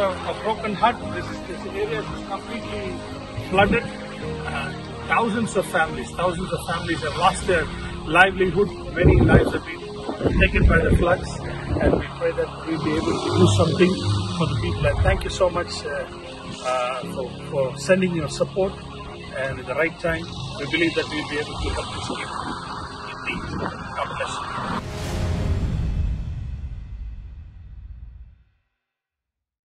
A broken hut. This area is completely flooded. Thousands of families have lost their livelihood. Many lives have been taken by the floods, and we pray that we'll be able to do something for the people. And thank you so much for sending your support, and at the right time, we believe that we'll be able to help this people. Indeed. God bless you.